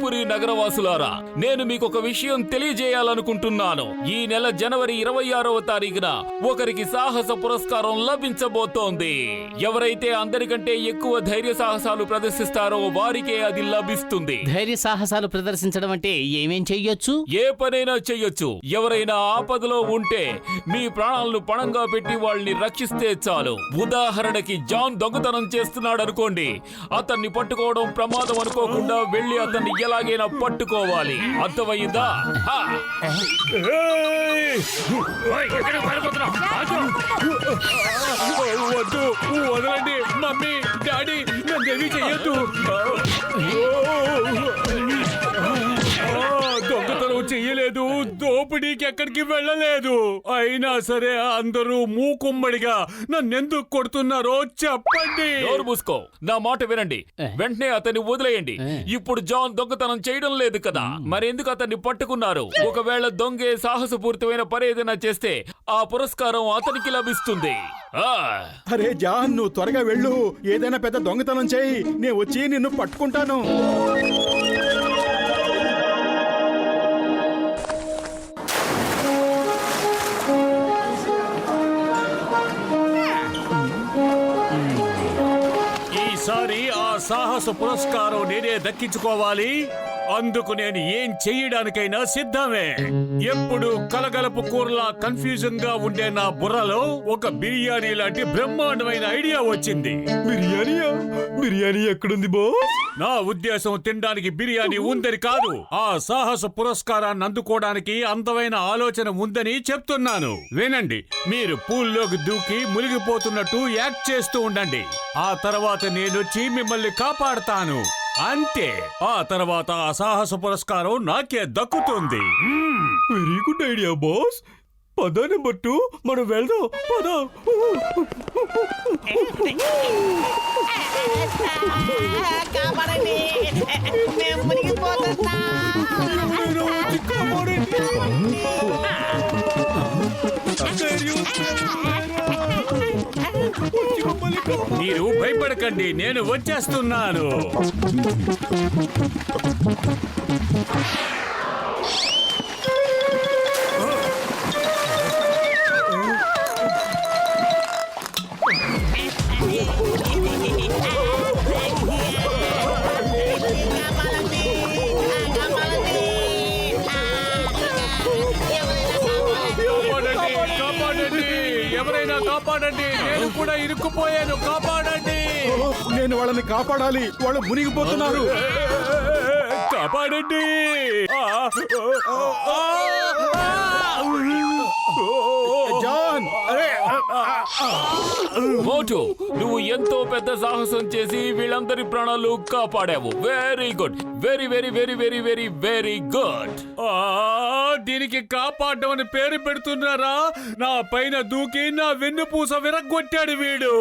త్రిపురి నగరవాసులారా, నేను మీకు ఒక విషయం తెలియజేయాలనుకుంటున్నాను. ఈ నెల జనవరి 26వ తారీఖున ఒకరికి సాహస పురస్కారం లభించబోతోంది. ఎవరైతే అందరికంటే ఎక్కువ ధైర్య సాహసాలు ప్రదర్శిస్తారో వారికే అది లభిస్తుంది. ధైర్య సాహసాలు ప్రదర్శించడం అంటే ఏమేం చెయ్యొచ్చు? ఏ పనైనా చెయ్యొచ్చు. ఎవరైనా ఆపదలో ఉంటే మీ ప్రాణాలను పణంగా పెట్టి వాళ్ళని రక్షిస్తే చాలు. ఉదాహరణకి జాన్ దొంగతనం చేస్తున్నాడు అనుకోండి, అతన్ని పట్టుకోవడం ప్రమాదం అనుకోకుండా వెళ్లి అతన్ని ఎలాగైనా పట్టుకోవాలి. అర్థమయ్యిందా? వద్దు, వదలండి. మమ్మీ, డాడీ, నన్ను చెయ్యొద్దు. దొంగతనం చెయ్యలేదు, దోపిడీకి ఎక్కడికి వెళ్ళలేదు. అయినా సరే అందరూ మూకుమ్మడిగా నన్నెందుకు కొడుతున్నారో చెప్పండి. నోరు మూసుకో, నా మాట వినండి. వెంటనే అతన్ని వదిలేయండి. ఇప్పుడు జాన్ దొంగతనం చేయడం లేదు కదా, మరెందుకు అతన్ని పట్టుకున్నారు? ఒకవేళ దొంగే సాహసపూరితమైన పని ఏదైనా చేస్తే ఆ పురస్కారం అతనికి లభిస్తుంది. అరే జాన్, నువ్వు త్వరగా వెళ్ళు. ఏదైనా పెద్ద దొంగతనం చేయి, నేను వచ్చి నిన్ను పట్టుకుంటాను. ఈసారి ఆ సాహస పురస్కారం నేనే దక్కించుకోవాలి. అందుకు నేను ఏం చెయ్యడానికైనా సిద్ధమే. ఎప్పుడు కలగలపు కూరలా కన్ఫ్యూజన్ గా ఉండే నా బుర్రలో ఒక బిర్యానీ లాంటి బ్రహ్మాండమైన ఐడియా వచ్చింది. బిర్యానీయా? బిర్యానీ ఎక్కడుంది బాస్? నా ఉద్దేశం తినడానికి బిర్యానీ ఉందని కాదు, ఆ సాహస పురస్కారాన్ని అందుకోవడానికి అందమైన ఆలోచన ఉందని చెప్తున్నాను. వినండి, మీరు పూల్లోకి దూకి మునిగిపోతున్నట్టు యాక్ట్ చేస్తూ ఉండండి. ఆ తర్వాత నేనొచ్చి మిమ్మల్ని కాపాడతాను. అంతే. ఆ తర్వాత ఆ సాహస పురస్కారం నాకే దక్కుతుంది. Very good idea boss. పద నెంబర్ 2, మనం వెళ్దాం. పద. కాపాడండి, మేము మునిగిపోతున్నా. మీరు భయపడకండి, నేను వచ్చేస్తున్నాను. ఎవరైనా కాపాడండి, నేను కూడా ఇరుక్కుపోయాను. కాపాడండి. నేను వాళ్ళని కాపాడాలి, వాళ్ళు మునిగిపోతున్నారు. కాపాడండి. జాన్, అరే మోటు, నువ్వు ఎంతో పెద్ద సాహసం చేసి వీళ్ళందరి ప్రాణాలు కాపాడావు. Very good, very very very very very very good. దీనికి కాపాడడం అని పేరు పెడుతున్నారా? నా పైన దూకి నా వెన్నుపూస విరగ్గొట్టాడు వీడు.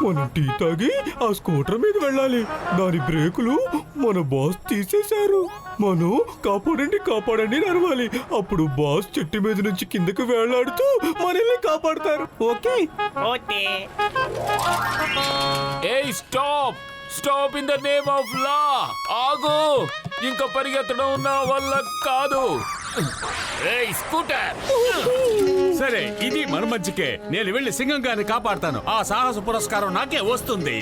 మనం టీ తాగి ఆ స్కూటర్ మీద వెళ్ళాలి. దాని బ్రేకులు మన బాస్ తీసేశారు. మనం కాపాడండి కాపాడండి నడవాలి. అప్పుడు బాస్ చెట్టు మీద నుంచి కిందకు వేలాడుతూ మనల్ని కాపాడతారు. ఓకే? ఏయ్, stop stop in the name of law. ఆగు, ఇంకా పరిగెత్తడం నా వల్ల కాదు. ఏయ్ స్కూటర్. సరే, ఇది మన మంచికే. నేను వెళ్ళి సింగం గారిని కాపాడతాను. ఆ సాహస పురస్కారం నాకే వస్తుంది.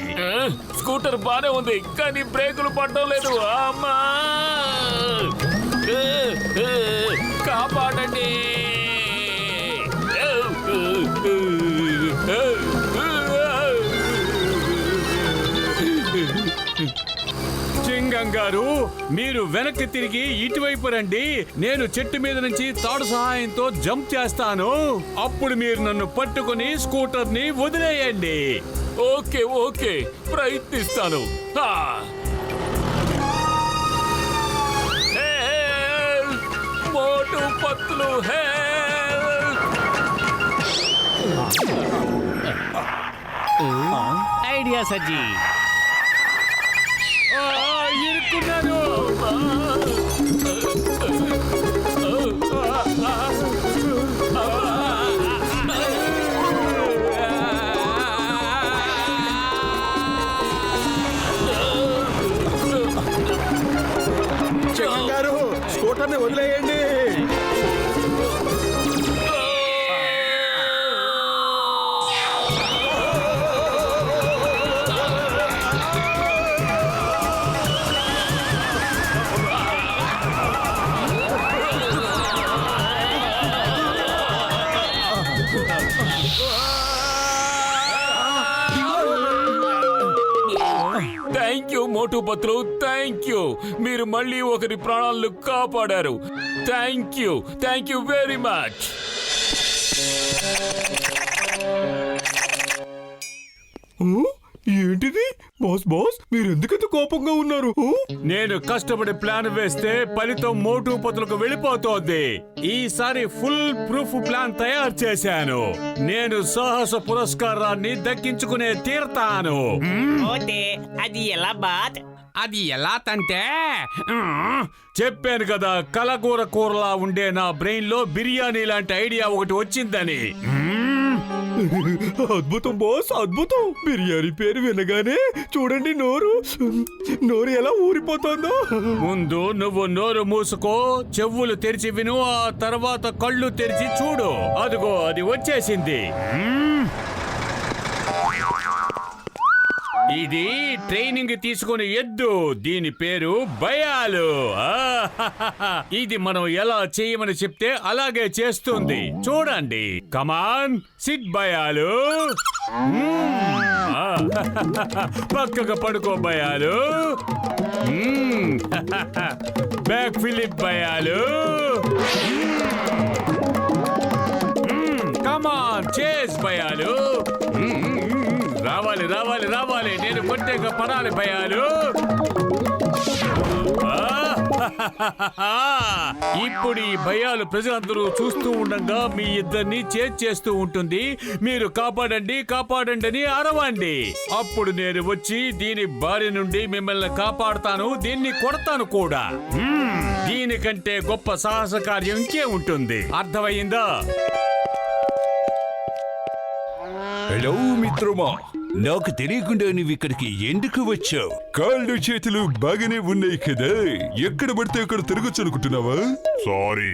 స్కూటర్ బానే ఉంది, కానీ బ్రేకులు పడడం లేదు. అమ్మా, కాపాడండి. సింగం గారు, మీరు వెనక్కి తిరిగి ఇటువైపు రండి. నేను చెట్టు మీద నుంచి తాడు సహాయంతో జంప్ చేస్తాను. అప్పుడు మీరు నన్ను పట్టుకుని స్కూటర్ ని వదిలేయండి. ఓకే ఓకే, ప్రయత్నిస్తాను. మోటు పత్తులు, ఐడియా సజ్జీ. ఇరుక్కున్నాను. శంకర్ గారు స్కూటర్ని వదిలేయండి. Thank you Motu Patlu, thank you. మీరు మళ్ళీ ఒకరి ప్రాణాలను కాపాడారు. Thank you very much. ఏంటిది బాస్ మీరు ఎందుకంత కోపంగా ఉన్నారు? నేను కష్టపడి ప్లాన్ వేస్తే ఫలితం మోటు పతులకు వెళ్ళిపోతోంది. ఈసారి ఫుల్ ప్రూఫ్ ప్లాన్ తయారు చేశాను. నేను సాహస పురస్కారాన్ని దక్కించుకునే తీరతాను. ఓటే అది ఎలా బాత్? అది ఎలా తంటే చెప్పాను కదా, కలకూర కూరలా ఉండే నా బ్రెయిన్ లో బిర్యానీ లాంటి ఐడియా ఒకటి వచ్చిందని. అద్భుతం బాస్, అద్భుతం. బిర్యానీ పేరు వినగానే చూడండి నోరు ఎలా ఊరిపోతుందో. ముందు నువ్వు నోరు మూసుకో, చెవులు తెరిచి విను, ఆ తర్వాత కళ్ళు తెరిచి చూడు. అదిగో అది వచ్చేసింది. ఇది ట్రైనింగ్ తీసుకుని ఎద్దు. దీని పేరు బయాలు. ఇది మనం ఎలా చేయమని చెప్తే అలాగే చేస్తుంది. చూడండి. కమాన్ సిట్ బయాలు. పక్కగా పడుకో బయాలు. Back Philip బయాలు. కమాన్ చేస్ బయాలు. రావాలి రావాలి రావాలి, నేను కొట్టేక పడాలి భయాలు. ఇప్పుడు ఈ భయాలు ప్రజలందరూ చూస్తూ ఉండగా మీ ఇద్దరిని చేస్తూ ఉంటుంది. మీరు కాపాడండి కాపాడండి అని అరవండి. అప్పుడు నేను వచ్చి దీని బారి నుండి మిమ్మల్ని కాపాడుతాను, దీన్ని కొడతాను కూడా. దీనికంటే గొప్ప సాహస కార్యం ఇంకే ఉంటుంది. అర్థమయ్యిందా? హలో మిత్రమా, నాకు తెలియకుండా నువ్వు ఇక్కడికి ఎందుకు వచ్చావు? కాళ్ళు చేతులు బాగానే ఉన్నాయి కదా, ఎక్కడ పడితే అక్కడ తిరగచ్చు అనుకుంటున్నావా? సారీ,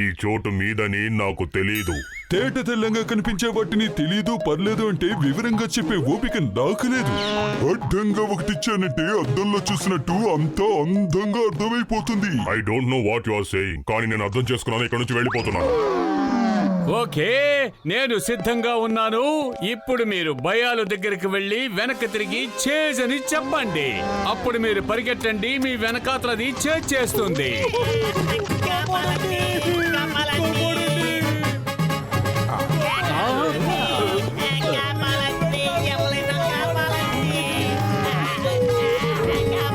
ఈ చోటు మీదని నాకు తెలీదు. తేట తెల్లంగా కనిపించే వాటిని తెలీదు పర్లేదు అంటే వివరంగా చెప్పే ఓపిక నాకు లేదు. అడ్డంగా ఒకటిచ్చానంటే అద్దంలో చూసినట్టు అంతా అందంగా అర్థమైపోతుంది. I don't know what you are saying, కానీ నేను అర్థం చేసుకున్నాను. ఇక్కడ నుంచి వెళ్ళిపోతున్నాను. ఓకే, నేను సిద్ధంగా ఉన్నాను. ఇప్పుడు మీరు భయాలు దగ్గరికి వెళ్ళి వెనక్కి తిరిగి చేజ్ అని చెప్పండి. అప్పుడు మీరు పరిగెట్టండి, మీ వెనకాతలది చేజ్ చేస్తుంది.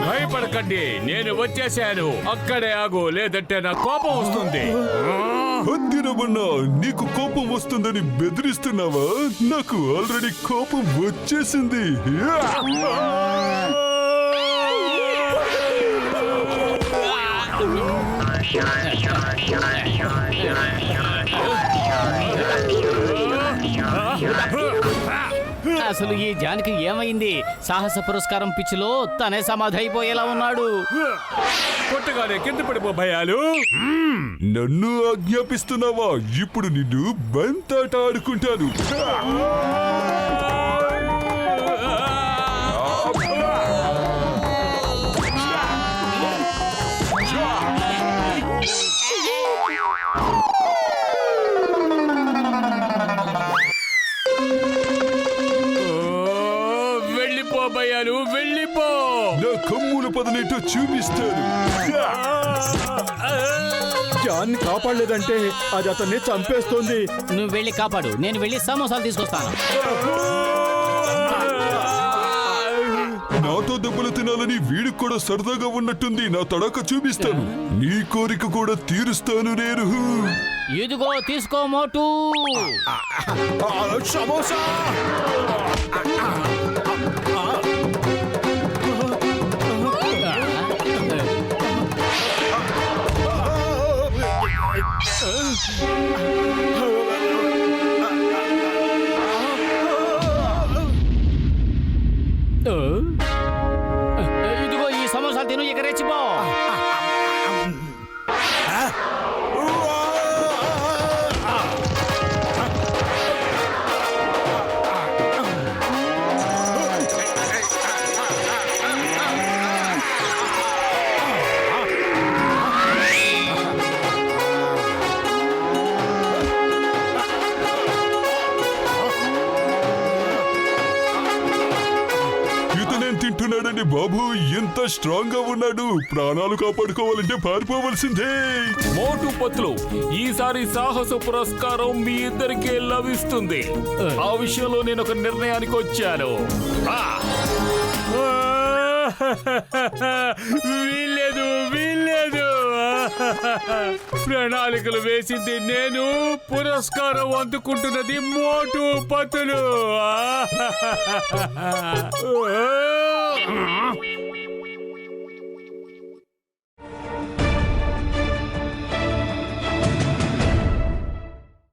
భయపడకండి, నేను వచ్చేసాను. అక్కడే ఆగు, లేదంటే నా కోపం వస్తుంది. అందిరమన్నా, నీకు కోపం వస్తుందని బెదిరిస్తున్నావా? నాకు ఆల్రెడీ కోపం వచ్చేసింది. అసలు ఈ జానికి ఏమైంది? సాహస పురస్కారం పిచ్చిలో తనే సమాధి అయిపోయేలా ఉన్నాడు. కొట్టగానే కింద పడిపో భయాలు. నన్ను ఆజ్ఞాపిస్తున్నావా? ఇప్పుడు నిన్ను బంతాట ఆడుకుంటాను. వెళ్ళిపో భయాలు, వెళ్ళిపో. నా కమ్ముల పదనేటో చూపిస్తాను. జాన్ని కాపాడలేదంటే అది అతన్ని చంపేస్తుంది. నువ్వు వెళ్ళి కాపాడు, నేను వెళ్ళి సమోసాలు తీసుకొస్తాను. నాతో దెబ్బలు తినాలని వీడికి కూడా సరదాగా ఉన్నట్టుంది. నా తడక చూపిస్తాను. నీ కోరిక కూడా తీరుస్తాను నేను. ఇదిగో తీసుకో మోటు. సమోసా ఇదిగో ఈ సమోసాలు తిను, ఇక రెచ్చిపో. ఇతనేం తింటున్నాడండి బాబు, ఎంత స్ట్రాంగ్ గా ఉన్నాడు. ప్రాణాలు కాపాడుకోవాలంటే పారిపోవలసిందే. మోటు పత్లు, ఈసారి సాహస పురస్కారం మీ ఇద్దరికే లభిస్తుంది. ఆ విషయంలో నేను ఒక నిర్ణయానికి వచ్చాను. ఆ! వీల్లేదు వీల్లేదు. ప్రణాళికలు వేసింది నేను, పురస్కారం అందుకుంటున్నది మోటు పతులు.